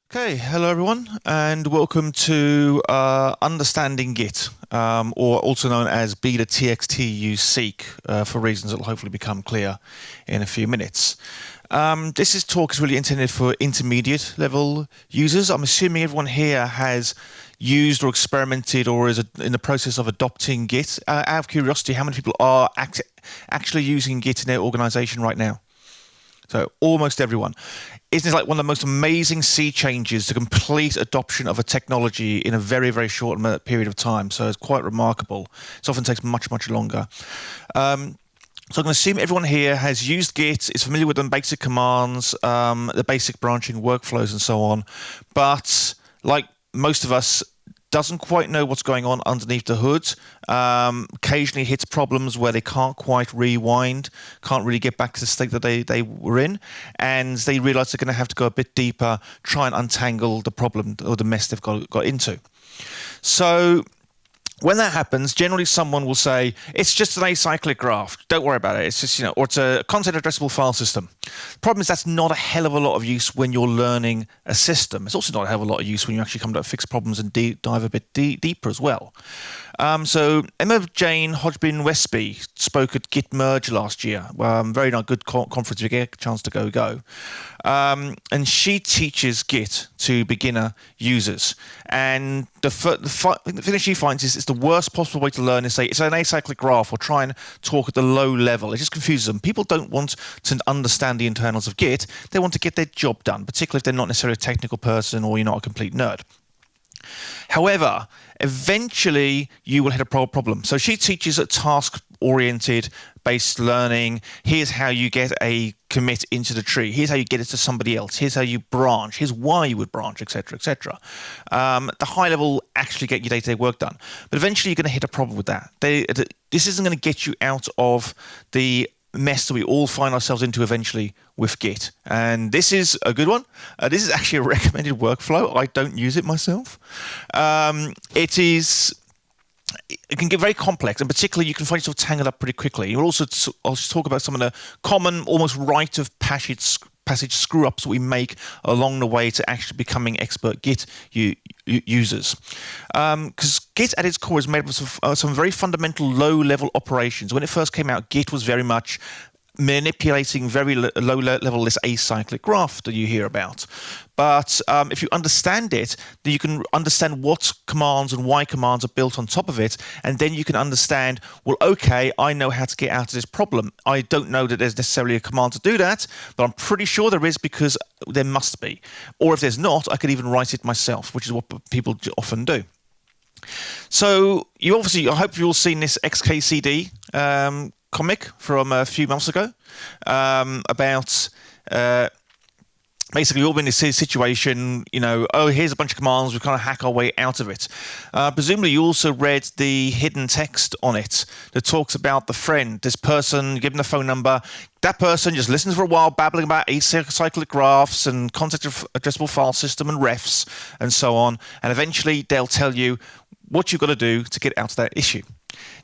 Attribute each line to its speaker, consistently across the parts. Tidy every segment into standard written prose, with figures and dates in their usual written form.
Speaker 1: Okay, hello everyone, and welcome to Understanding Git, or also known as Be the TXT you seek, for reasons that will hopefully become clear in a few minutes. This talk is really intended for intermediate level users. I'm assuming everyone here has used or experimented or is in the process of adopting Git. Out of curiosity, how many people are actually using Git in their organization right now? So almost everyone. Isn't it like one of the most amazing sea changes, the complete adoption of a technology in a very, very short period of time? So it's quite remarkable. It often takes much, much longer. So I'm going to assume everyone here has used Git, is familiar with the basic commands, the basic branching workflows and so on. But like most of us, doesn't quite know what's going on underneath the hood, occasionally hits problems where they can't quite rewind, can't really get back to the state that they were in, and they realize they're going to have to go a bit deeper, try and untangle the problem or the mess they've got into. So when that happens, generally someone will say, it's just an acyclic graph. Don't worry about it. It's just, or it's a content addressable file system. The problem is that's not a hell of a lot of use when you're learning a system. It's also not a hell of a lot of use when you actually come to fix problems and dive a bit deeper as well. So Emma Jane Hodgkin Westby spoke at Git Merge last year. Very nice, good conference. If you get a chance to go. And she teaches Git to beginner users. And the thing she finds is it's the worst possible way to learn is say it's an acyclic graph or try and talk at the low level. It just confuses them. People don't want to understand the internals of Git. They want to get their job done, particularly if they're not necessarily a technical person or you're not a complete nerd. However, eventually you will hit a problem. So she teaches a task-oriented based learning. Here's how you get a commit into the tree. Here's how you get it to somebody else. Here's how you branch. Here's why you would branch, etc., etc. The high level actually get your day-to-day work done. But eventually you're going to hit a problem with that. This isn't going to get you out of the mess that we all find ourselves into eventually with Git. And this is a good one. This is actually a recommended workflow. I don't use it myself. It can get very complex, and particularly you can find yourself tangled up pretty quickly. I'll talk about some of the common, almost rite of passage screw-ups that we make along the way to actually becoming expert Git users. Because Git at its core is made up of some very fundamental low-level operations. When it first came out, Git was very much manipulating very low-level this acyclic graph that you hear about. But if you understand it, then you can understand what commands and why commands are built on top of it, and then you can understand, well, okay, I know how to get out of this problem. I don't know that there's necessarily a command to do that, but I'm pretty sure there is because there must be. Or if there's not, I could even write it myself, which is what people often do. So I hope you've all seen this XKCD comic from a few months ago about basically we've all been in this situation, here's a bunch of commands, we kind of hack our way out of it. Presumably you also read the hidden text on it that talks about the friend, this person, given the phone number, that person just listens for a while, babbling about acyclic graphs and content addressable file system and refs and so on, and eventually they'll tell you what you've got to do to get out of that issue.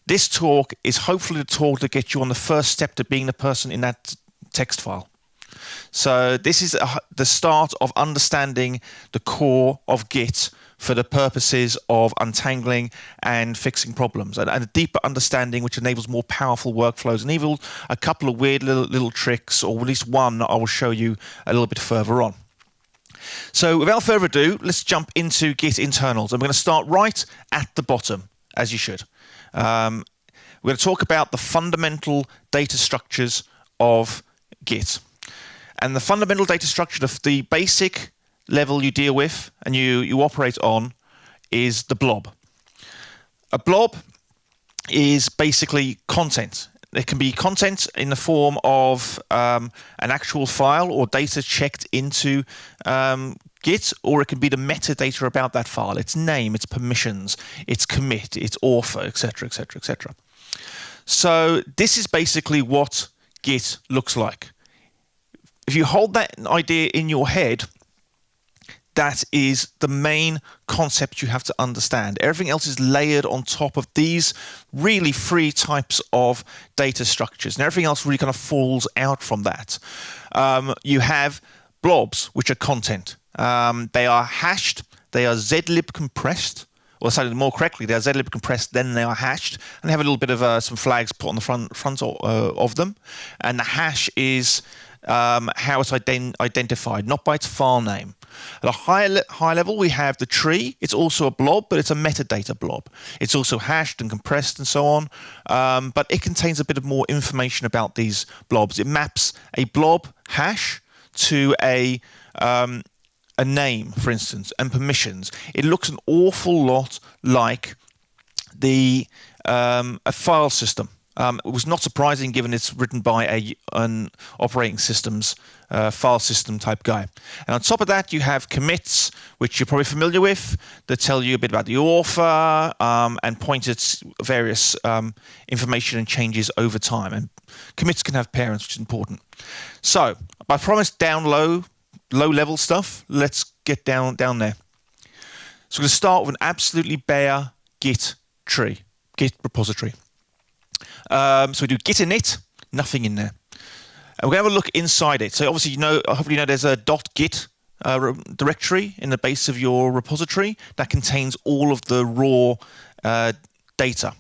Speaker 1: This talk is hopefully the talk to get you on the first step to being the person in that text file. So this is the start of understanding the core of Git for the purposes of untangling and fixing problems, and a deeper understanding which enables more powerful workflows and even a couple of weird little tricks, or at least one I will show you a little bit further on. So without further ado, let's jump into Git internals. I'm going to start right at the bottom, as you should. We're going to talk about the fundamental data structures of Git. And the fundamental data structure, the basic level you deal with and you operate on is the blob. A blob is basically content. It can be content in the form of an actual file or data checked into Git, or it can be the metadata about that file, its name, its permissions, its commit, its author, etc., etc., etc. So this is basically what Git looks like. If you hold that idea in your head, that is the main concept you have to understand. Everything else is layered on top of these really three types of data structures, and everything else really kind of falls out from that. You have blobs, which are content. They are hashed. They are zlib compressed. Or say more correctly, they are zlib compressed, then they are hashed, and they have a little bit of some flags put on the front of them. And the hash is how it's identified, not by its file name. At a high level, we have the tree. It's also a blob, but it's a metadata blob. It's also hashed and compressed and so on, but it contains a bit of more information about these blobs. It maps a blob hash to a name, for instance, and permissions. It looks an awful lot like a file system. It was not surprising given it's written by an operating system's file system type guy. And on top of that, you have commits, which you're probably familiar with, that tell you a bit about the author and point at various information and changes over time. And commits can have parents, which is important. So I promised down low-level stuff. Let's get down there. So we're going to start with an absolutely bare Git tree, Git repository. So we do git init, nothing in there. And we're going to have a look inside it. So obviously, hopefully you know there's a .git directory in the base of your repository that contains all of the raw data.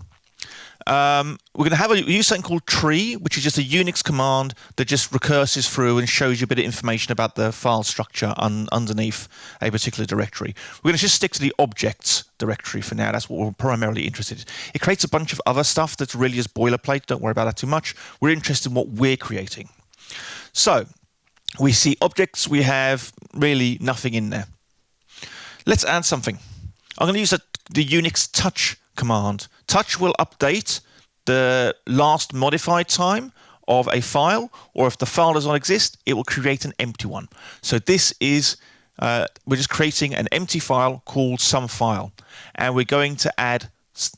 Speaker 1: We're going to use something called tree, which is just a Unix command that just recurses through and shows you a bit of information about the file structure underneath a particular directory. We're going to just stick to the objects directory for now. That's what we're primarily interested in. It creates a bunch of other stuff that's really just boilerplate. Don't worry about that too much. We're interested in what we're creating. So we see objects. We have really nothing in there. Let's add something. I'm going to use the Unix touch command. Touch will update the last modified time of a file, or if the file does not exist, it will create an empty one. So this is, we're just creating an empty file called some file, and we're going to add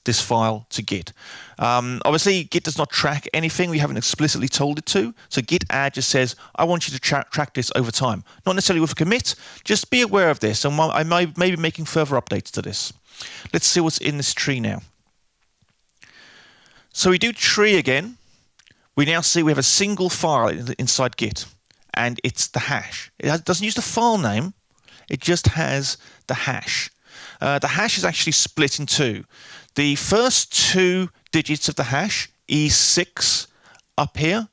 Speaker 1: this file to Git. Obviously, Git does not track anything. We haven't explicitly told it to. So git add just says, I want you to track this over time. Not necessarily with a commit, just be aware of this. And I may be making further updates to this. Let's see what's in this tree now. So we do tree again. We now see we have a single file inside Git, and it's the hash. It doesn't use the file name. It just has the hash. The hash is actually split in two. The first two digits of the hash, E6 up here,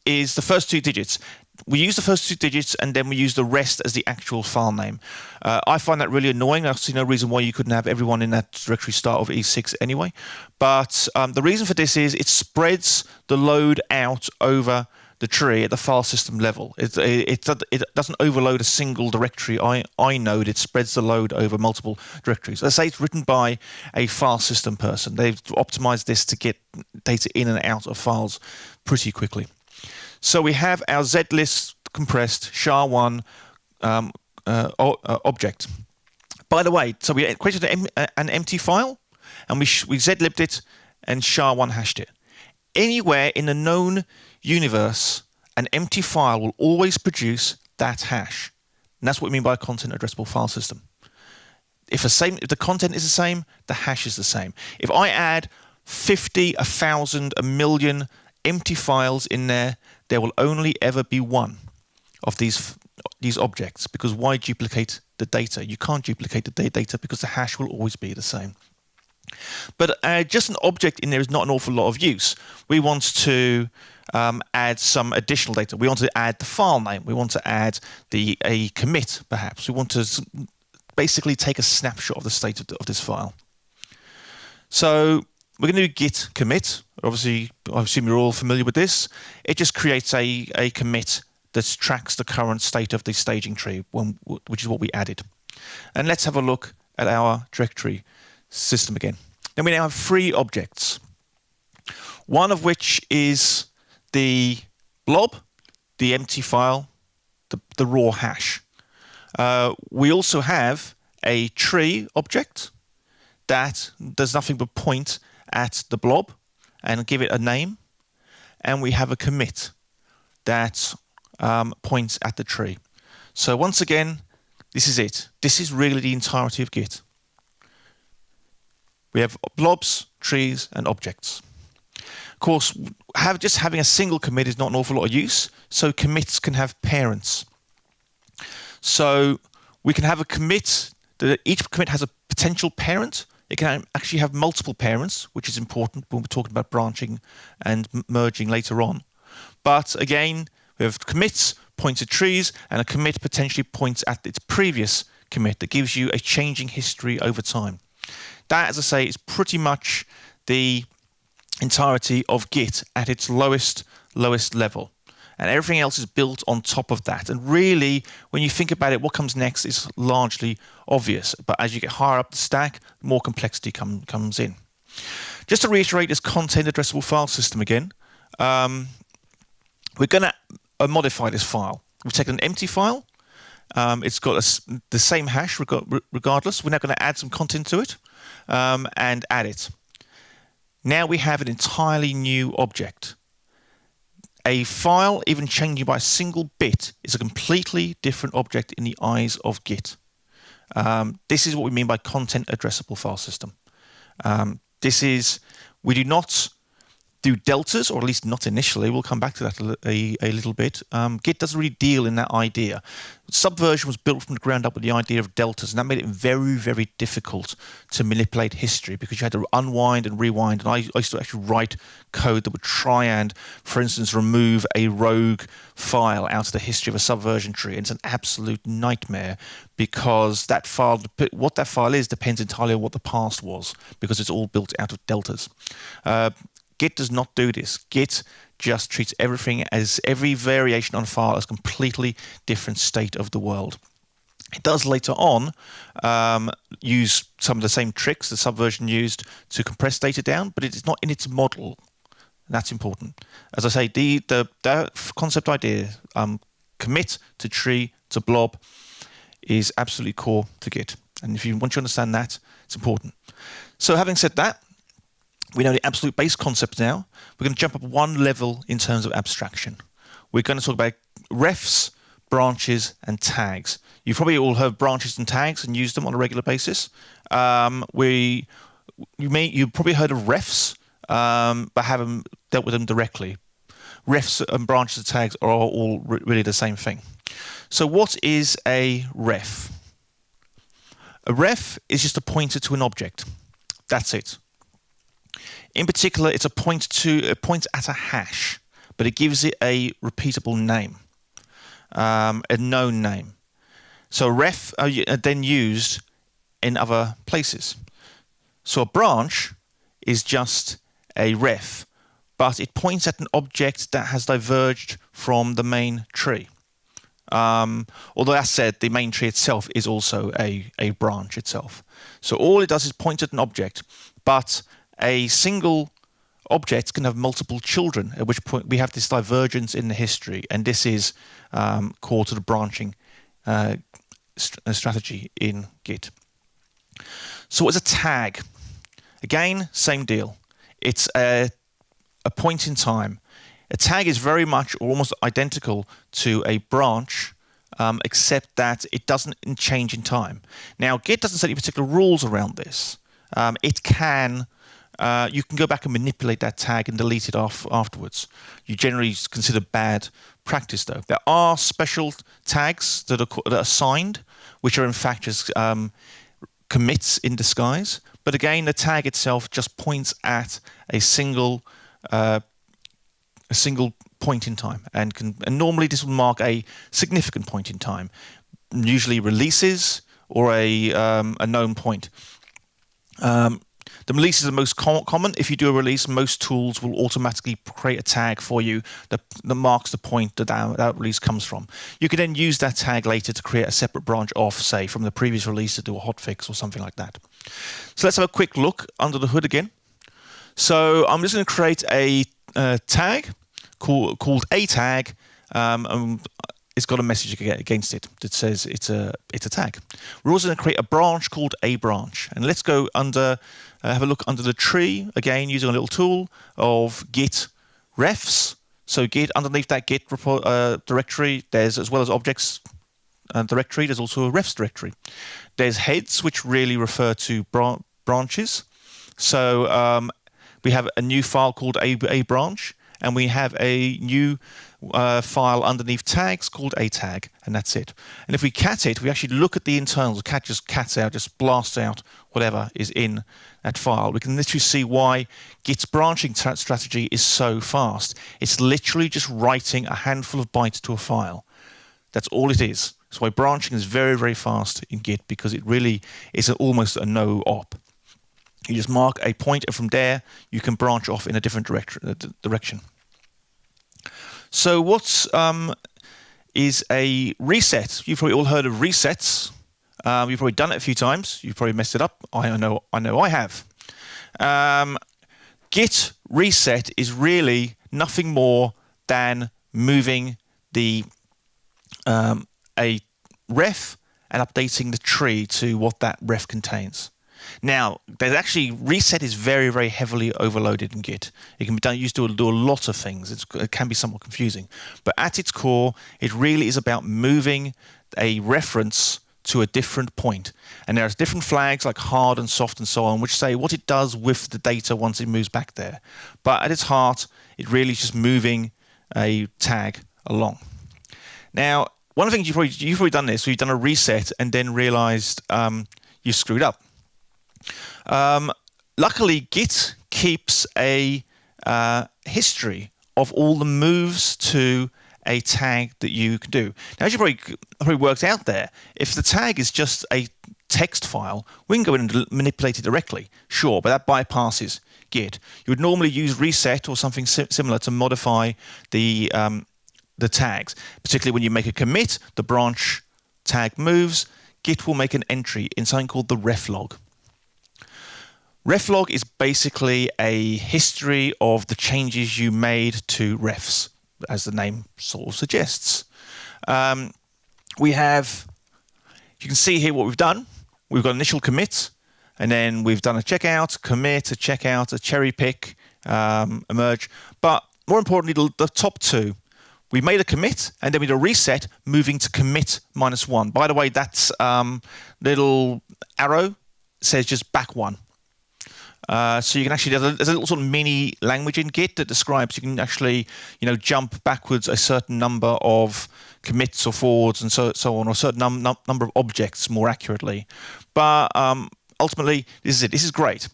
Speaker 1: is the first two digits. We use the first two digits and then we use the rest as the actual file name. I find that really annoying. I see no reason why you couldn't have everyone in that directory start with E6 anyway. But the reason for this is it spreads the load out over the tree at the file system level. It doesn't overload a single directory inode. It spreads the load over multiple directories. Let's say it's written by a file system person. They've optimized this to get data in and out of files pretty quickly. So we have our zlist compressed SHA-1 object. By the way, so we created an empty file, and we zlibbed it and SHA-1 hashed it. Anywhere in the known universe, an empty file will always produce that hash. And that's what we mean by a content addressable file system. If the content is the same, the hash is the same. If I add 50, 1,000, 1,000,000 empty files in there, there will only ever be one of these objects, because why duplicate the data? You can't duplicate the data because the hash will always be the same. But just an object in there is not an awful lot of use. We want to add some additional data. We want to add the file name. We want to add a commit, perhaps. We want to basically take a snapshot of the state of this file. So we're going to do git commit. Obviously, I assume you're all familiar with this. It just creates a commit that tracks the current state of the staging tree, which is what we added. And let's have a look at our directory system again. Then we now have three objects, one of which is the blob, the empty file, the raw hash. We also have a tree object that does nothing but point at the blob and give it a name, and we have a commit that points at the tree. So once again, this is it. This is really the entirety of Git. We have blobs, trees, and objects. Of course, just having a single commit is not an awful lot of use, so commits can have parents. So we can have a commit. Each commit has a potential parent. It can actually have multiple parents, which is important when we're talking about branching and merging later on. But again, we have commits points at trees, and a commit potentially points at its previous commit that gives you a changing history over time. That, as I say, is pretty much the entirety of Git at its lowest level. And everything else is built on top of that. And really, when you think about it, what comes next is largely obvious. But as you get higher up the stack, more complexity comes in. Just to reiterate this content addressable file system again, we're going to modify this file. We've taken an empty file. It's got the same hash regardless. We're now going to add some content to it and add it. Now we have an entirely new object. A file, even changing by a single bit, is a completely different object in the eyes of Git. This is what we mean by content addressable file system. We do not do deltas, or at least not initially. We'll come back to that a little bit. Git doesn't really deal in that idea. Subversion was built from the ground up with the idea of deltas, and that made it very, very difficult to manipulate history because you had to unwind and rewind. And I used to actually write code that would try and, for instance, remove a rogue file out of the history of a subversion tree. And it's an absolute nightmare because that file, what that file is, depends entirely on what the past was because it's all built out of deltas. Git does not do this. Git just treats everything as every variation on a file as a completely different state of the world. It does later on use some of the same tricks the Subversion used to compress data down, but it is not in its model. That's important. As I say, the concept idea, commit to tree to blob, is absolutely core to Git. And if you want to understand that, it's important. So having said that, we know the absolute base concept now. We're going to jump up one level in terms of abstraction. We're going to talk about refs, branches, and tags. You've probably all heard branches and tags and used them on a regular basis. You've probably heard of refs, but haven't dealt with them directly. Refs and branches and tags are all really the same thing. So what is a ref? A ref is just a pointer to an object. That's it. In particular, it's a pointer at a hash, but it gives it a repeatable name, a known name. So ref are then used in other places. So a branch is just a ref, but it points at an object that has diverged from the main tree. Although that said, the main tree itself is also a branch itself. So all it does is point at an object, but a single object can have multiple children, at which point we have this divergence in the history, and this is core to the branching strategy in Git. So what's a tag? Again, same deal. It's a point in time. A tag is very much or almost identical to a branch, except that it doesn't change in time. Now, Git doesn't set any particular rules around this. You can go back and manipulate that tag and delete it afterwards. You generally consider bad practice, though. There are special tags that are assigned, which are in fact just commits in disguise. But again, the tag itself just points at a single point in time, and normally this will mark a significant point in time, usually releases or a known point. The release is the most common. If you do a release, most tools will automatically create a tag for you that marks the point that release comes from. You can then use that tag later to create a separate branch off, say, from the previous release to do a hotfix or something like that. So let's have a quick look under the hood again. So I'm just going to create a tag called a tag. It's got a message against it that says it's a tag. We're also going to create a branch called a branch, and let's go have a look under the tree again using a little tool of git refs. So Git, underneath that Git directory, there's, as well as objects directory, there's also a refs directory. There's heads, which really refer to branches. So we have a new file called a branch, and we have a new file underneath tags called a tag, and that's it. And if we cat it, we actually look at the internals. Cat just cats out, just blasts out whatever is in that file. We can literally see why Git's branching strategy is so fast. It's literally just writing a handful of bytes to a file. That's all it is. That's why branching is very, very fast in Git, because it really is almost a no-op. You just mark a point, and from there you can branch off in a different direction. So what is a reset? You've probably all heard of resets. You've probably done it a few times. You've probably messed it up. I know I have. Git reset is really nothing more than moving the a ref and updating the tree to what that ref contains. Now, there's actually reset is very, very heavily overloaded in Git. It can be done used to do a lot of things. It can be somewhat confusing, but at its core, it really is about moving a reference to a different point. And there's different flags like hard and soft and so on, which say what it does with the data once it moves back there. But at its heart, it really is just moving a tag along. Now, one of the things you've probably done this, so you've done a reset and then realized you screwed up. Luckily, Git keeps a history of all the moves to a tag that you can do. Now, as you probably worked out there, if the tag is just a text file, we can go in and manipulate it directly, sure, but that bypasses Git. You would normally use reset or something similar to modify the tags, particularly when you make a commit, the branch tag moves, Git will make an entry in something called the reflog. Reflog is basically a history of the changes you made to refs, as the name sort of suggests. You can see here what we've done. We've got initial commit, and then we've done a checkout, commit, a checkout, a cherry pick, a merge. But more importantly, the top two, we made a commit, and then we did a reset, moving to commit -1. By the way, that little arrow says just back one. So you can actually, there's a little sort of mini language in Git that describes you can actually, jump backwards a certain number of commits or forwards and so on, or a certain number of objects more accurately. But ultimately, this is it. This is great.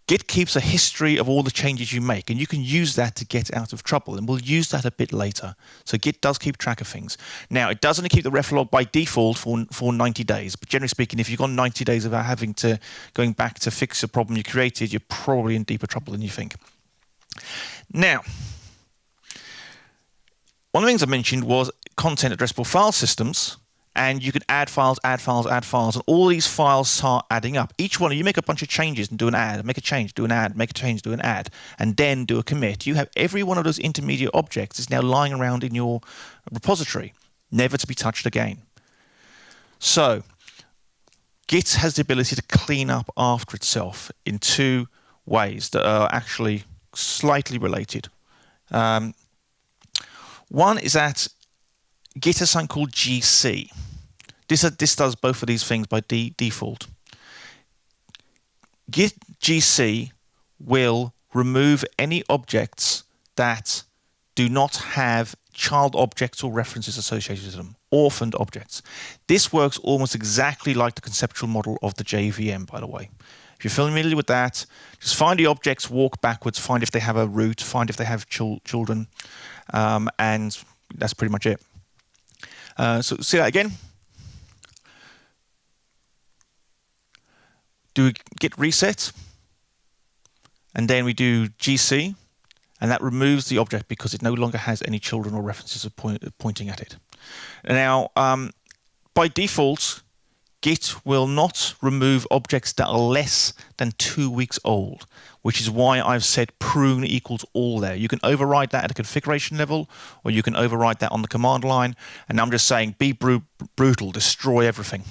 Speaker 1: Git keeps a history of all the changes you make, and you can use that to get out of trouble, and we'll use that a bit later. So Git does keep track of things. Now, it does only keep the reflog by default for 90 days, but generally speaking, if you've gone 90 days without going back to fix a problem you created, you're probably in deeper trouble than you think. Now, one of the things I mentioned was content addressable file systems. And you can add files, and all these files start adding up. Each one, you make a bunch of changes and do an add, make a change, do an add, make a change, do an add, and then do a commit. You have every one of those intermediate objects is now lying around in your repository, never to be touched again. So, Git has the ability to clean up after itself in two ways that are actually slightly related. One is that Git has something called GC. This does both of these things by default. Git GC will remove any objects that do not have child objects or references associated with them, orphaned objects. This works almost exactly like the conceptual model of the JVM, by the way. If you're familiar with that, just find the objects, walk backwards, find if they have a root, find if they have children, and that's pretty much it. So see that again. Do git reset, and then we do GC, and that removes the object because it no longer has any children or references of pointing at it. Now, by default, Git will not remove objects that are less than 2 weeks old, which is why I've said prune equals all there. You can override that at a configuration level, or you can override that on the command line, and I'm just saying be brutal, destroy everything.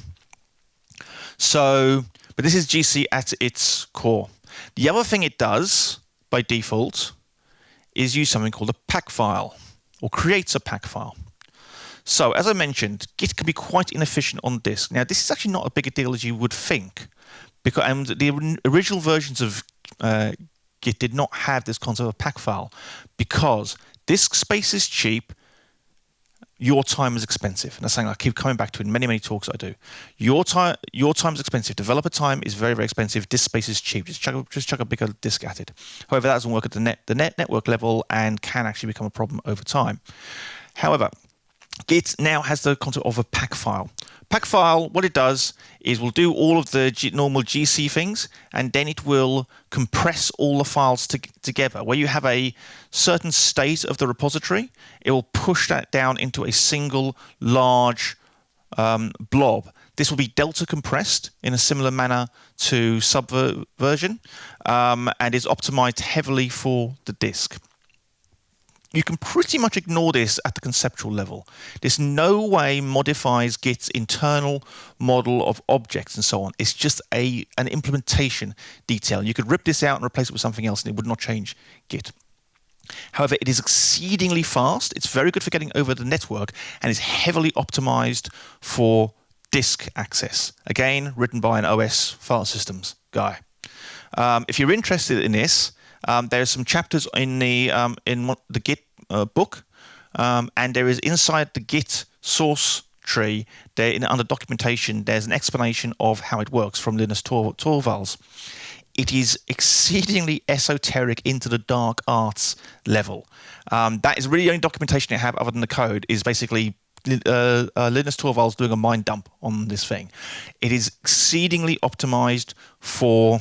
Speaker 1: So, but this is GC at its core. The other thing it does, by default, is use something called a pack file, or creates a pack file. So, as I mentioned, Git can be quite inefficient on disk. Now, this is actually not a bigger deal as you would think, because the original versions of Git did not have this concept of pack file, because Disk space is cheap. Your time is expensive. And that's something I keep coming back to in many, many talks I do. Your time is expensive. Developer time is very, very expensive. Disk space is cheap. Just chuck a bigger disk at it. However, that doesn't work at the network level and can actually become a problem over time. However, Git now has the concept of a pack file. Pack file, what it does is will do all of the normal GC things, and then it will compress all the files together. Where you have a certain state of the repository, it will push that down into a single large blob. This will be delta compressed in a similar manner to Subversion, and is optimized heavily for the disk. You can pretty much ignore this at the conceptual level. This no way modifies Git's internal model of objects and so on. It's just an implementation detail. You could rip this out and replace it with something else and it would not change Git. However, it is exceedingly fast. It's very good for getting over the network and is heavily optimized for disk access. Again, written by an OS file systems guy. If you're interested in this, there's some chapters in the Git book, and there is inside the Git source tree, under documentation, there's an explanation of how it works from Linus Torvalds. It is exceedingly esoteric into the dark arts level. That is really the only documentation I have other than the code is basically Linus Torvalds doing a mind dump on this thing. It is exceedingly optimized for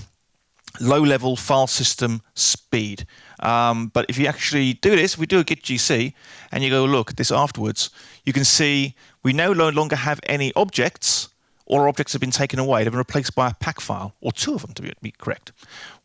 Speaker 1: low-level file system speed. But if you actually do this, we do a git GC, and you go look at this afterwards, you can see we no longer have any objects. All our objects have been taken away. They've been replaced by a pack file, or two of them to be correct.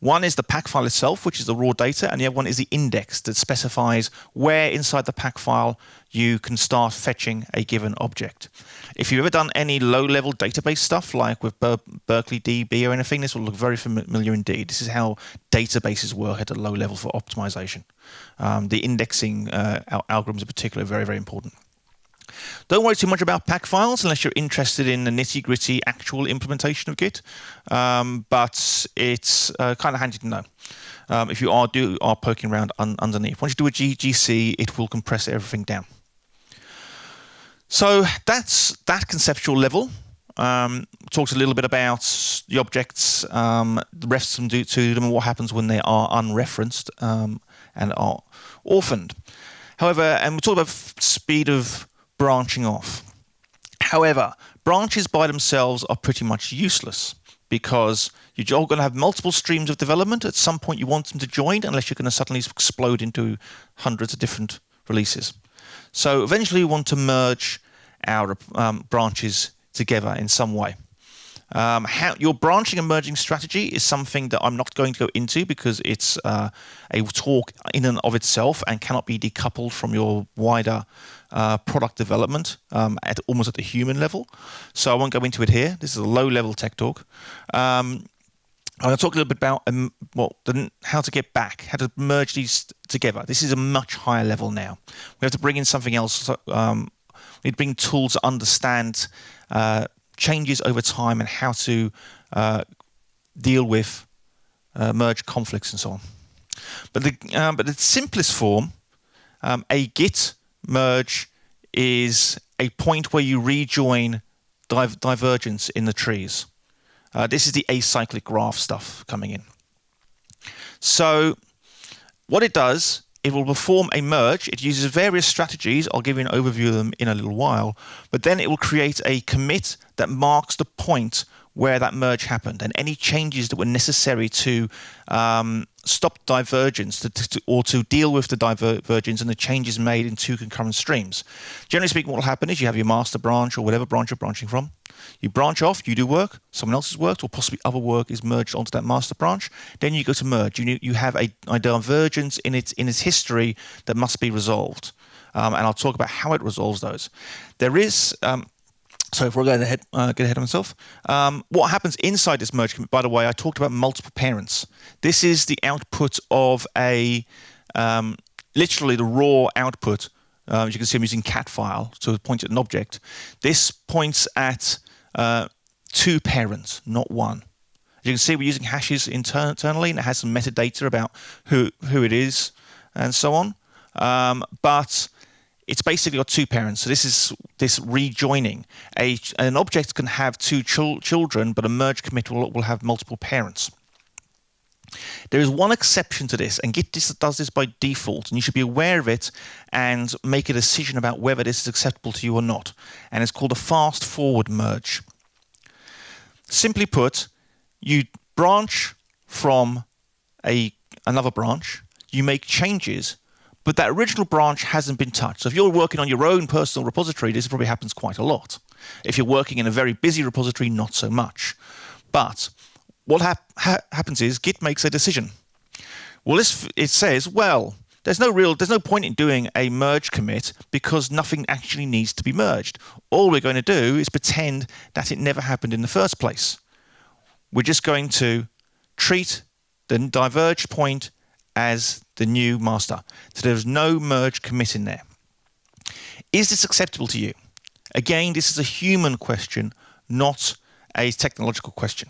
Speaker 1: One is the pack file itself, which is the raw data, and the other one is the index that specifies where inside the pack file you can start fetching a given object. If you've ever done any low-level database stuff, like with Berkeley DB or anything, this will look very familiar indeed. This is how databases work at a low level for optimization. The indexing algorithms in particular are very, very important. Don't worry too much about pack files unless you're interested in the nitty-gritty actual implementation of Git, but it's kind of handy to know if you are poking around underneath. Once you do a GGC, it will compress everything down. So that's that conceptual level. Talked a little bit about the objects, the refs to them, and what happens when they are unreferenced and are orphaned. However, and we'll talk about speed of branching off. However, branches by themselves are pretty much useless because you're all going to have multiple streams of development. At some point you want them to join unless you're going to suddenly explode into hundreds of different releases. So eventually you want to merge our branches together in some way. How your branching and merging strategy is something that I'm not going to go into because it's a talk in and of itself and cannot be decoupled from your wider product development almost at the human level. So I won't go into it here. This is a low-level tech talk. I'm going to talk a little bit about how to get back, how to merge these together. This is a much higher level now. We have to bring in something else. We need to bring tools to understand changes over time and how to deal with merge conflicts and so on. But the simplest form, a Git merge is a point where you rejoin divergence in the trees. This is the acyclic graph stuff coming in. So what it does, it will perform a merge. It uses various strategies. I'll give you an overview of them in a little while. But then it will create a commit that marks the point where that merge happened and any changes that were necessary to stop divergence or to deal with the divergence and the changes made in two concurrent streams. Generally speaking, what will happen is you have your master branch or whatever branch you're branching from. You branch off, you do work, someone else's work, or possibly other work is merged onto that master branch. Then you go to merge. You have a divergence in its history that must be resolved. And I'll talk about how it resolves those. There is... So if we're going to get ahead of myself, what happens inside this merge commit, by the way, I talked about multiple parents. This is the output of literally the raw output. As you can see, I'm using cat file to point at an object. This points at two parents, not one. As you can see, we're using hashes internally, and it has some metadata about who it is and so on. but it's basically got two parents. So this is this rejoining. An object can have two children, but a merge commit will have multiple parents. There is one exception to this, and Git does this by default, and you should be aware of it and make a decision about whether this is acceptable to you or not. And it's called a fast forward merge. Simply put, you branch from another branch, you make changes, but that original branch hasn't been touched. So if you're working on your own personal repository, this probably happens quite a lot. If you're working in a very busy repository, not so much. But what happens is Git makes a decision. Well, it says, well, there's no point in doing a merge commit because nothing actually needs to be merged. All we're going to do is pretend that it never happened in the first place. We're just going to treat the diverged point as the new master. So there's no merge commit in there. Is this acceptable to you? Again, this is a human question, not a technological question.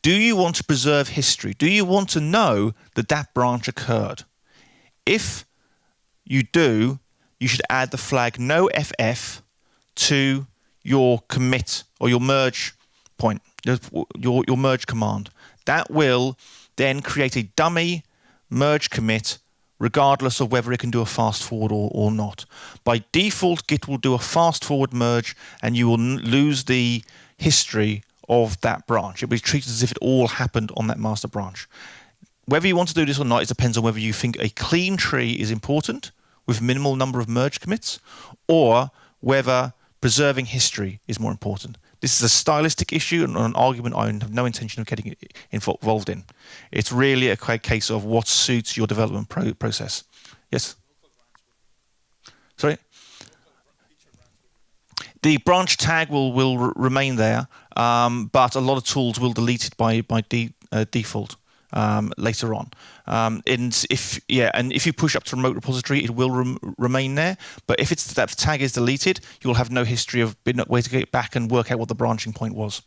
Speaker 1: Do you want to preserve history? Do you want to know that that branch occurred? If you do, you should add the flag noFF to your commit or your merge point, your merge command. That will then create a dummy merge commit regardless of whether it can do a fast forward or not. By default, Git will do a fast forward merge and you will lose the history of that branch. It will be treated as if it all happened on that master branch. Whether you want to do this or not, it depends on whether you think a clean tree is important with minimal number of merge commits or whether preserving history is more important. This is a stylistic issue and an argument I have no intention of getting involved in. It's really a case of what suits your development process. Yes? Sorry? The branch tag will remain there, but a lot of tools will delete it by default later on. And if you push up to remote repository, it will remain there. But if that tag is deleted, you'll have no history of way to get back and work out what the branching point was.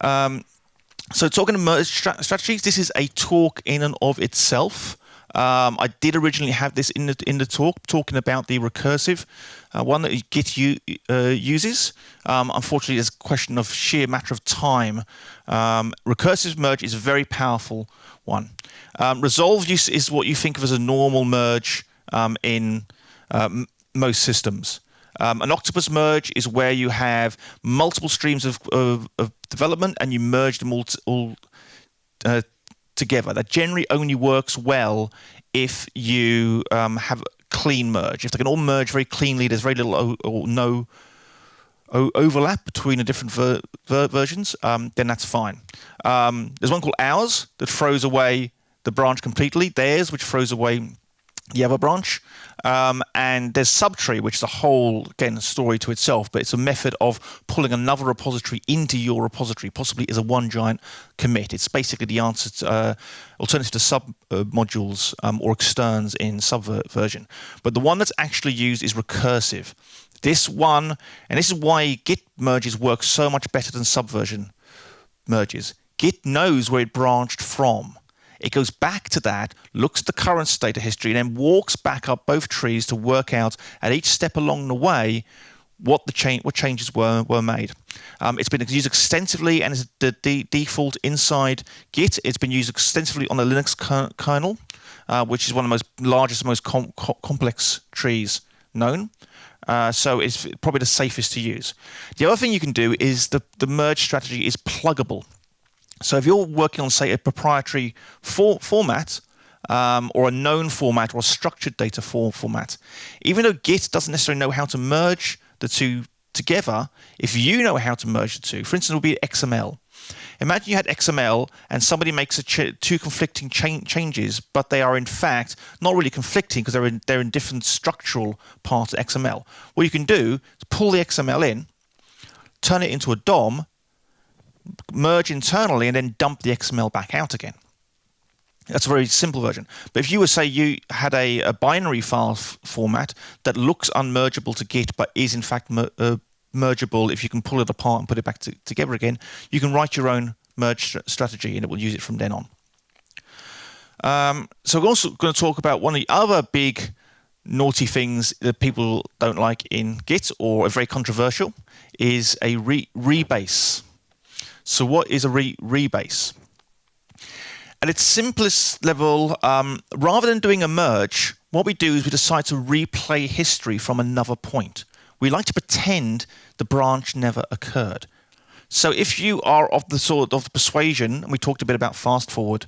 Speaker 1: So talking to merge strategies, this is a talk in and of itself. I did originally have this in the talk, talking about the recursive one that Git uses. Unfortunately, it's a question of sheer matter of time. Recursive merge is a very powerful one. Resolve use is what you think of as a normal merge in most systems. An octopus merge is where you have multiple streams of development and you merge them all together. That generally only works well if you have clean merge. If they can all merge very cleanly, there's very little or no overlap between the different versions, then that's fine. There's one called ours that throws away the branch completely. Theirs, which throws away the other branch. And there's subtree, which is a whole, again, story to itself, but it's a method of pulling another repository into your repository, possibly as a one giant commit. It's basically the answer to alternative to sub modules or externs in Subversion. But the one that's actually used is recursive. This one, and this is why Git merges work so much better than Subversion merges. Git knows where it branched from. It goes back to that, looks at the current state of history, and then walks back up both trees to work out at each step along the way what changes were made. It's been used extensively, and is the default inside Git. It's been used extensively on the Linux kernel, which is one of the most largest, most complex trees known. So it's probably the safest to use. The other thing you can do is the merge strategy is pluggable. So if you're working on, say, a proprietary format or a known format or a structured data format, even though Git doesn't necessarily know how to merge the two together, if you know how to merge the two, for instance, it would be XML. Imagine you had XML and somebody makes two conflicting changes, but they are in fact not really conflicting because they're in different structural parts of XML. What you can do is pull the XML in, turn it into a DOM, merge internally, and then dump the XML back out again. That's a very simple version. But if you were, say, you had a binary file format that looks unmergeable to Git, but is in fact mergeable if you can pull it apart and put it back together again, you can write your own merge strategy and it will use it from then on. So we're also going to talk about one of the other big naughty things that people don't like in Git, or are very controversial, is a rebase. So what is a rebase? At its simplest level, rather than doing a merge, what we do is we decide to replay history from another point. We like to pretend the branch never occurred. So if you are of the sort of the persuasion, and we talked a bit about fast forward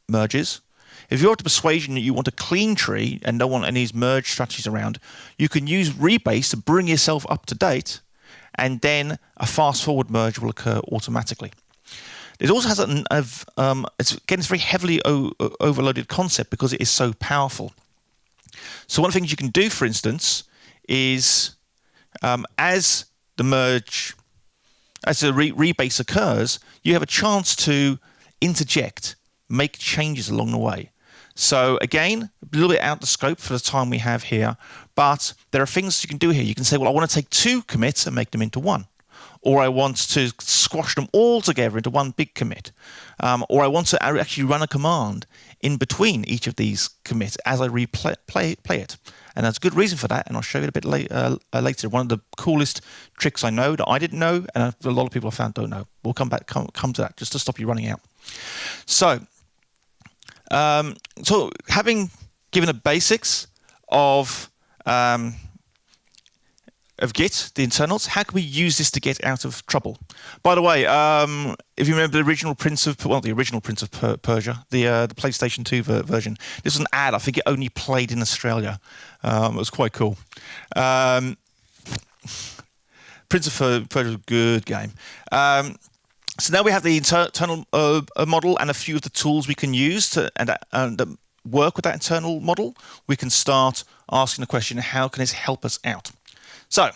Speaker 1: merges, if you're of the persuasion that you want a clean tree and don't want any merge strategies around, you can use rebase to bring yourself up to date, and then a fast forward merge will occur automatically. It also has it's a very heavily overloaded concept because it is so powerful. So one of the things you can do, for instance, is as the rebase occurs, you have a chance to interject, make changes along the way. So again, a little bit out the scope for the time we have here, but there are things you can do here. You can say, well, I want to take 2 commits and make them into 1. Or I want to squash them all together into one big commit. Or I want to actually run a command in between each of these commits as I play it. And there's a good reason for that, and I'll show you a bit later. One of the coolest tricks I know that I didn't know, and a lot of people I found don't know. We'll come to that, just to stop you running out. So having given the basics of Git, the internals, how can we use this to get out of trouble? By the way, if you remember the original Prince of Persia, the PlayStation 2 version, this was an ad. I think it only played in Australia. It was quite cool. Prince of Persia was a good game. So now we have the internal model and a few of the tools we can use to work with that internal model. We can start asking the question, how can this help us out? So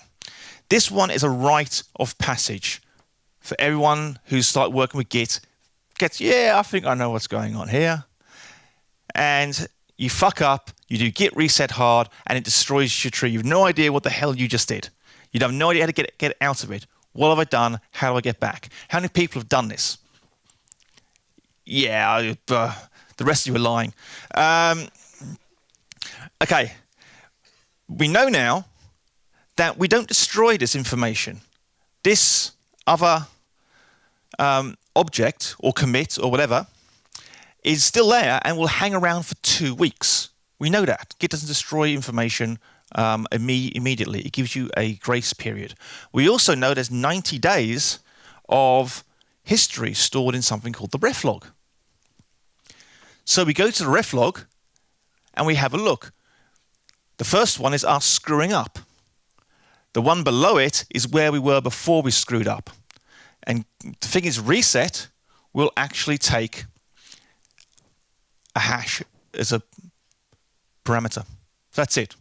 Speaker 1: this one is a rite of passage for everyone who started working with Git. I think I know what's going on here. And you fuck up, you do git reset hard, and it destroys your tree. You have no idea what the hell you just did. You have no idea how to get out of it. What have I done? How do I get back? How many people have done this? Yeah, the rest of you are lying. Okay, we know now that we don't destroy this information. This other object or commit or whatever is still there and will hang around for 2 weeks. We know that. Git doesn't destroy information immediately. It gives you a grace period. We also know there's 90 days of history stored in something called the ref log. So we go to the ref log and we have a look. The first one is us screwing up. The one below it is where we were before we screwed up. And the thing is, reset will actually take a hash as a parameter. That's it.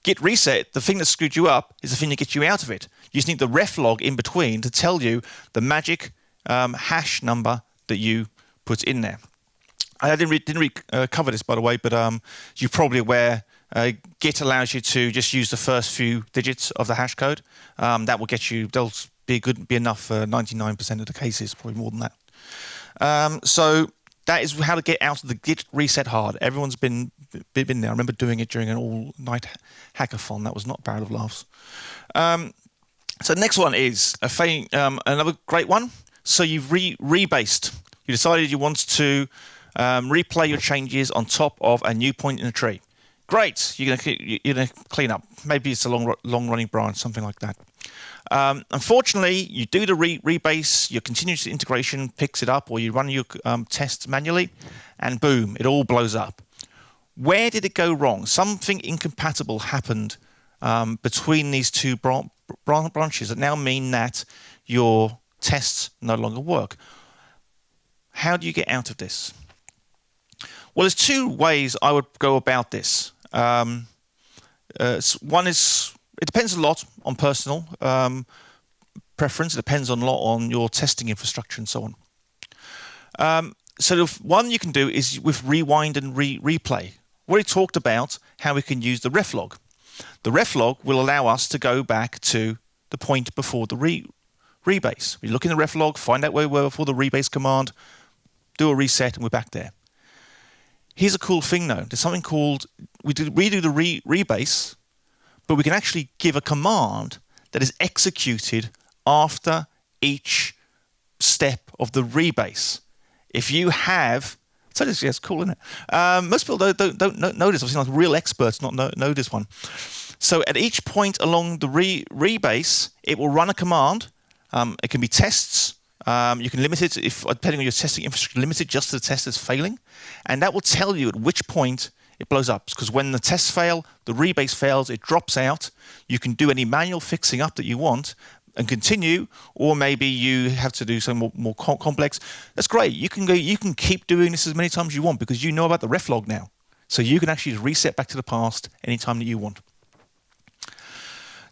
Speaker 1: Git reset, the thing that screwed you up, is the thing that gets you out of it. You just need the ref log in between to tell you the magic hash number that you put in there. I didn't cover this, by the way, but you're probably aware Git allows you to just use the first few digits of the hash code. That will get you, they'll be enough for 99% of the cases, probably more than that. So that is how to get out of the Git reset hard. Everyone's been there. I remember doing it during an all-night hackathon. That was not a barrel of laughs. So the next one is another great one. So you've rebased. You decided you want to replay your changes on top of a new point in a tree. Great, you're gonna clean up. Maybe it's a long-running branch, something like that. Unfortunately, you do the rebase, your continuous integration picks it up, or you run your tests manually, and boom, it all blows up. Where did it go wrong? Something incompatible happened between these two branches that now mean that your tests no longer work. How do you get out of this? Well, there's 2 ways I would go about this. One is, it depends a lot on personal preference. It depends a lot on your testing infrastructure and so on. So the one you can do is with rewind and replay. We already talked about how we can use the ref log. The ref log will allow us to go back to the point before the rebase. We look in the ref log, find out where we were before the rebase command, do a reset, and we're back there. Here's a cool thing though. There's something called, we redo the rebase, but we can actually give a command that is executed after each step of the rebase. If you have, so this is cool, isn't it? Most people don't know this. I've seen like real experts not know this one. So at each point along the rebase, it will run a command. It can be tests. You can limit it, if depending on your testing infrastructure, limit it just to the test that's failing. And that will tell you at which point it blows up. Because when the tests fail, the rebase fails, it drops out. You can do any manual fixing up that you want and continue, or maybe you have to do something more complex. That's great. You can keep doing this as many times as you want because you know about the reflog now. So you can actually reset back to the past anytime that you want.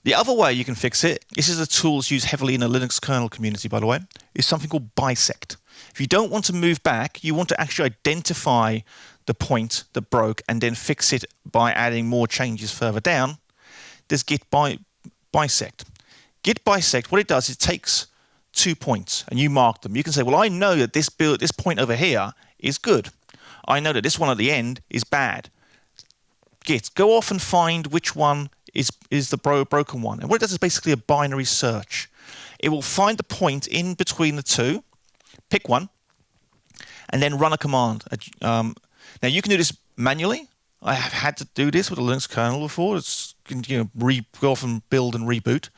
Speaker 1: The other way you can fix it, this is a tool that's used heavily in the Linux kernel community, by the way, is something called bisect. If you don't want to move back, you want to actually identify the point that broke and then fix it by adding more changes further down. There's git bisect. Git bisect, what it does is it takes 2 points and you mark them. You can say, well, I know that this point over here is good. I know that this one at the end is bad. Git, go off and find which one is the broken one. And what it does is basically a binary search. It will find the point in between the two, pick one, and then run a command. Now you can do this manually. I have had to do this with a Linux kernel before. It's, you know, go off and build and reboot.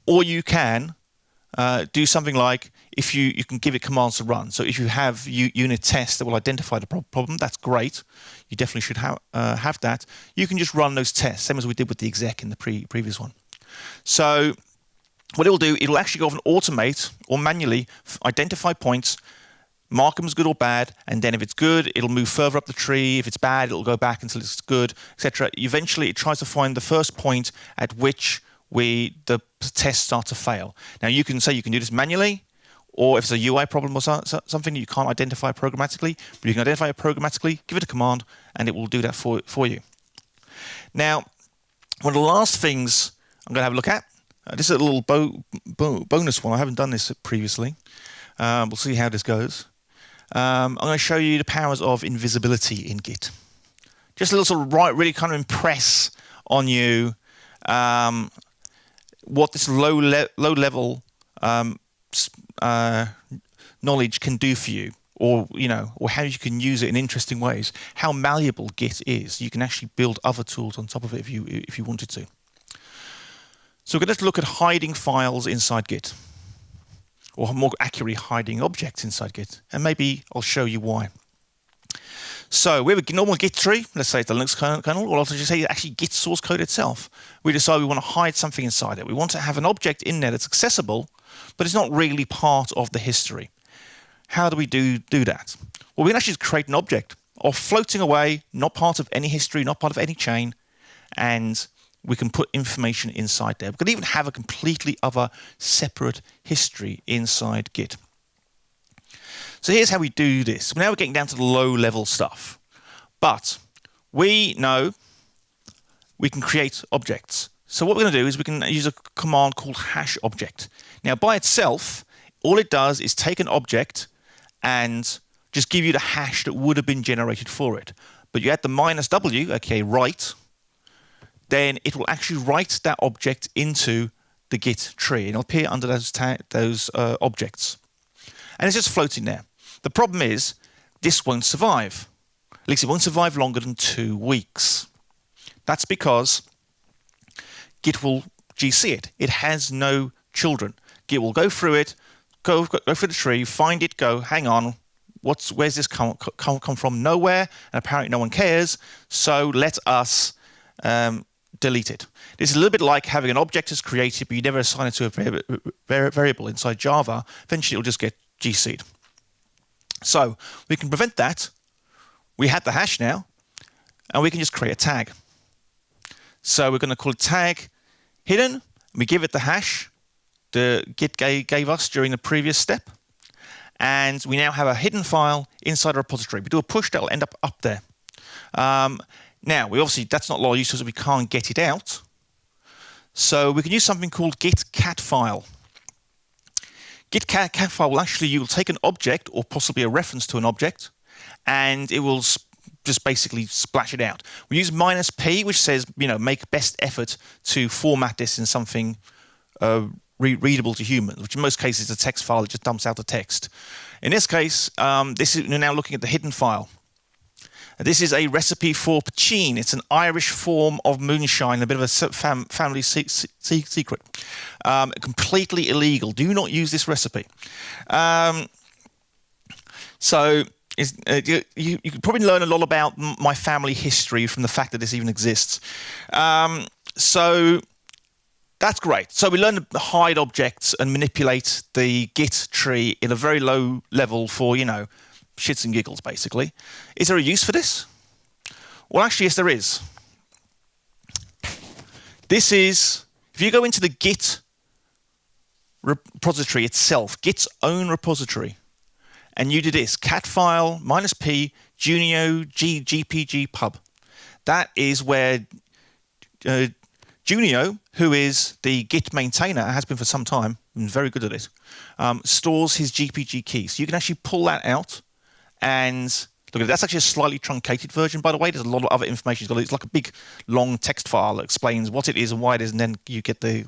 Speaker 1: Or you can do something like, if you can give it commands to run. So if you have unit tests that will identify the problem, that's great. You definitely should have that. You can just run those tests, same as we did with the exec in the previous one. So what it will do, it'll actually go off and automate or manually identify points, mark them as good or bad, and then if it's good, it'll move further up the tree. If it's bad, it'll go back until it's good, etc. Eventually, it tries to find the first point at which the tests start to fail. Now, you can say you can do this manually, or if it's a UI problem or something you can't identify programmatically, but you can identify it programmatically, give it a command, and it will do that for you. Now, one of the last things I'm going to have a look at, this is a little bonus one. I haven't done this previously. We'll see how this goes. I'm going to show you the powers of invisibility in Git. Just a little sort of really kind of impress on you what this low-level knowledge can do for you, or how you can use it in interesting ways. How malleable Git is. You can actually build other tools on top of it if you wanted to. So we're going to look at hiding files inside Git, or more accurately, hiding objects inside Git, and maybe I'll show you why. So we have a normal Git tree. Let's say it's the Linux kernel, or I'll just say actually Git source code itself. We decide we want to hide something inside it. We want to have an object in there that's accessible, but it's not really part of the history. How do we do that? Well, we can actually create an object of floating away, not part of any history, not part of any chain, and we can put information inside there. We could even have a completely other separate history inside Git. So here's how we do this. Now we're getting down to the low-level stuff. But we know we can create objects. So what we're going to do is we can use a command called hash object. Now, by itself, all it does is take an object and just give you the hash that would have been generated for it. But you add the -w, okay, write, then it will actually write that object into the Git tree, and it'll appear under those objects. And it's just floating there. The problem is this won't survive. At least it won't survive longer than 2 weeks. That's because Git will GC it. It has no children. Git will go through it, go through the tree, find it, go, hang on, where's this come from? Nowhere, and apparently no one cares, so let us delete it. This is a little bit like having an object that's created, but you never assign it to a variable inside Java. Eventually, it'll just get GC'd. So we can prevent that. We have the hash now, and we can just create a tag. So we're going to call it tag hidden. We give it the hash the Git gave us during the previous step, and we now have a hidden file inside a repository. We do a push that will end up there. Now, that's not a lot of use because we can't get it out. So we can use something called git cat file. Git cat file will actually, you will take an object or possibly a reference to an object, and it will just basically splash it out. We use -p, which says, make best effort to format this in something readable to humans, which in most cases is a text file that just dumps out the text. In this case, we're now looking at the hidden file. This is a recipe for poitín. It's an Irish form of moonshine, a bit of a family secret. Completely illegal. Do not use this recipe. You could probably learn a lot about my family history from the fact that this even exists. So that's great. So we learn to hide objects and manipulate the Git tree in a very low level for, shits and giggles, basically. Is there a use for this? Well, actually, yes, there is. This is, if you go into the Git repository itself, Git's own repository, and you do this, cat file -p junio gpg pub. That is where Junio, who is the Git maintainer, has been for some time, and very good at it, stores his GPG key. So you can actually pull that out and look at it. That's actually a slightly truncated version, by the way. There's a lot of other information. It's like a big, long text file that explains what it is and why it is, and then you get the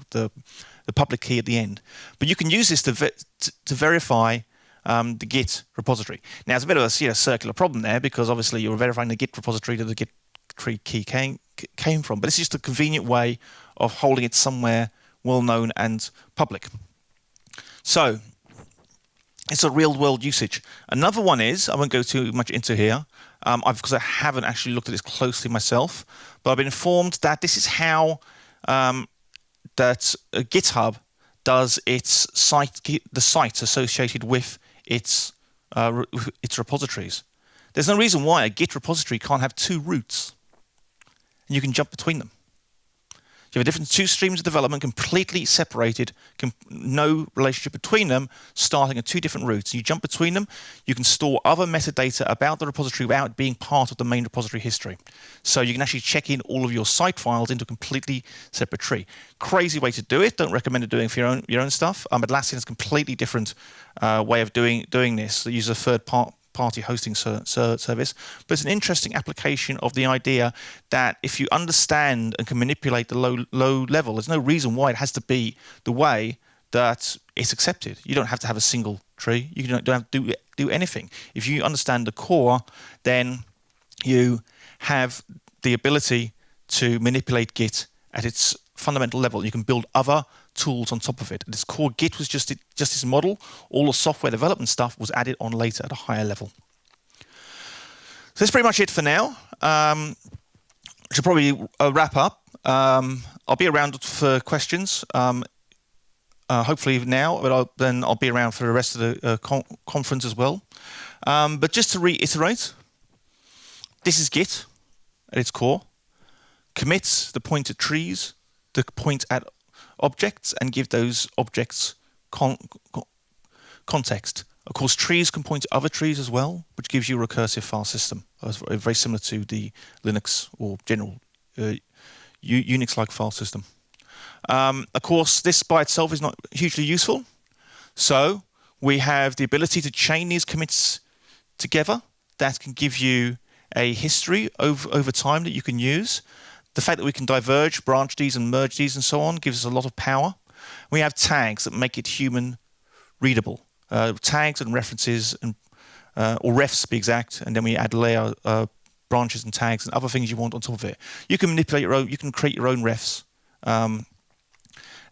Speaker 1: public key at the end. But you can use this to verify the Git repository. Now, it's a bit of a circular problem there, because obviously you're verifying the Git repository that the Git tree key came from. But it's just a convenient way of holding it somewhere well-known and public. So it's a real-world usage. Another one is, I won't go too much into here, because I haven't actually looked at this closely myself, but I've been informed that this is how GitHub does its the sites associated with its repositories. There's no reason why a Git repository can't have two roots, and you can jump between them. You have two streams of development completely separated, no relationship between them, starting at two different routes. You jump between them, you can store other metadata about the repository without being part of the main repository history. So you can actually check in all of your site files into a completely separate tree. Crazy way to do it. Don't recommend it doing for your own stuff. Atlassian has a completely different way of doing this. They use a third-party hosting service, but it's an interesting application of the idea that if you understand and can manipulate the low level, there's no reason why it has to be the way that it's accepted. You don't have to have a single tree. You don't have to do anything. If you understand the core, then you have the ability to manipulate Git at its fundamental level. You can build other tools on top of it. This core Git was just this model. All the software development stuff was added on later at a higher level. So that's pretty much it for now. Should probably wrap up. I'll be around for questions. Hopefully now, but then I'll be around for the rest of the conference as well. But just to reiterate, this is Git at its core. Commits the point at trees, the point at objects, and give those objects context. Of course, trees can point to other trees as well, which gives you a recursive file system, very similar to the Linux or general Unix-like file system. Of course, this by itself is not hugely useful. So we have the ability to chain these commits together. That can give you a history over time that you can use. The fact that we can diverge, branch these and merge these and so on gives us a lot of power. We have tags that make it human readable. Tags and references, and or refs to be exact, and then we add layer branches and tags and other things you want on top of it. You can manipulate your own, you can create your own refs. And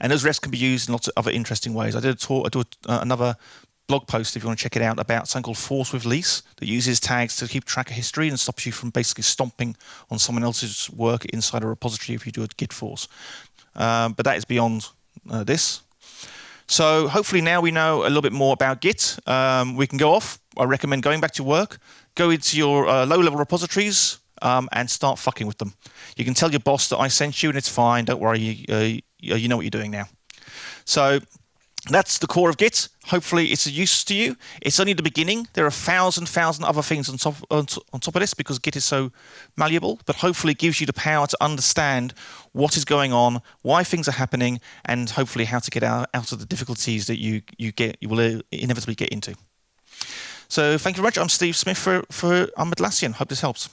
Speaker 1: those refs can be used in lots of other interesting ways. I did another blog post, if you want to check it out, about something called Force with Lease that uses tags to keep track of history and stops you from basically stomping on someone else's work inside a repository if you do a git force. But that is beyond this. So hopefully now we know a little bit more about Git. We can go off. I recommend going back to work, go into your low-level repositories and start fucking with them. You can tell your boss that I sent you and it's fine. Don't worry, you know what you're doing now. So that's the core of Git. Hopefully it's of use to you. It's only the beginning. There are 1,000 other things on top of this because Git is so malleable, but hopefully it gives you the power to understand what is going on, why things are happening, and hopefully how to get out of the difficulties that you will inevitably get into. So thank you very much. I'm Steve Smith for Atlassian. Hope this helps.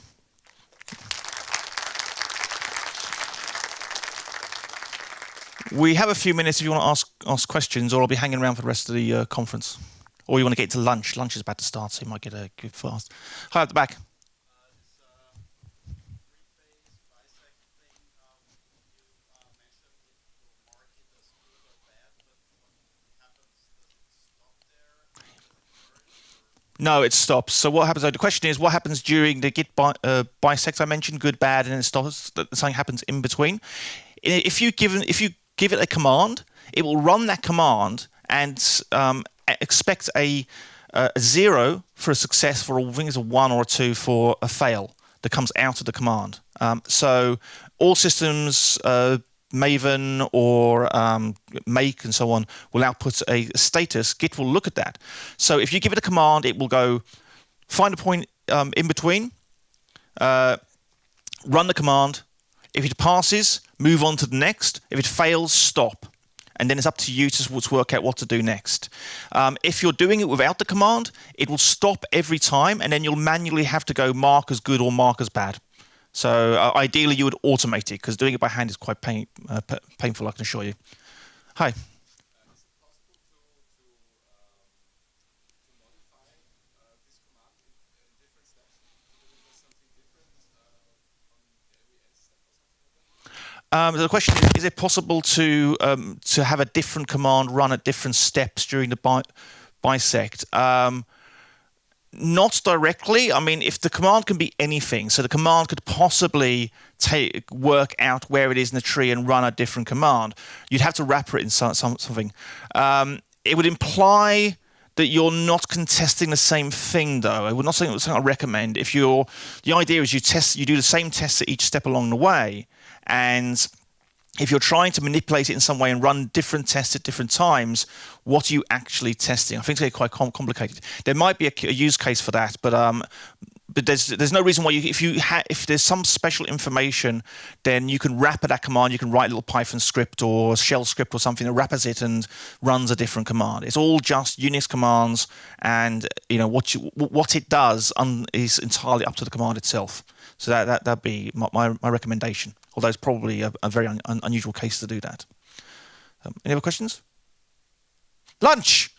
Speaker 1: We have a few minutes if you want to ask questions, or I'll be hanging around for the rest of the conference. Or you want to get to lunch. Lunch is about to start, so you might get a good fast. Hi, at the back. No, it stops. So what happens? The question is, what happens during the Git bisect I mentioned? Good, bad, and then it stops. Something happens in between. If you give it a command, it will run that command and expect a 0 for a success, for I think it's a 1 or a 2 for a fail that comes out of the command. So all systems, Maven or Make and so on, will output a status. Git will look at that. So if you give it a command, it will go find a point in between, run the command. If it passes, move on to the next. If it fails, stop. And then it's up to you to work out what to do next. If you're doing it without the command, it will stop every time, and then you'll manually have to go mark as good or mark as bad. So ideally, you would automate it, because doing it by hand is quite painful, I can assure you. Hi. The question is it possible to have a different command run at different steps during the bisect? Not directly. I mean, if the command can be anything, so the command could possibly work out where it is in the tree and run a different command, you'd have to wrapper it in something. It would imply that you're not contesting the same thing, though. I would not say something I recommend. If the idea is you do the same tests at each step along the way, and if you're trying to manipulate it in some way and run different tests at different times, what are you actually testing? I think it's quite complicated. There might be a use case for that, but there's no reason why if there's some special information, then you can wrapper that command. You can write a little Python script or shell script or something that wrappers it and runs a different command. It's all just Unix commands, and what it does is entirely up to the command itself. So that'd be my recommendation. Although it's probably a very unusual case to do that. Any other questions? Lunch!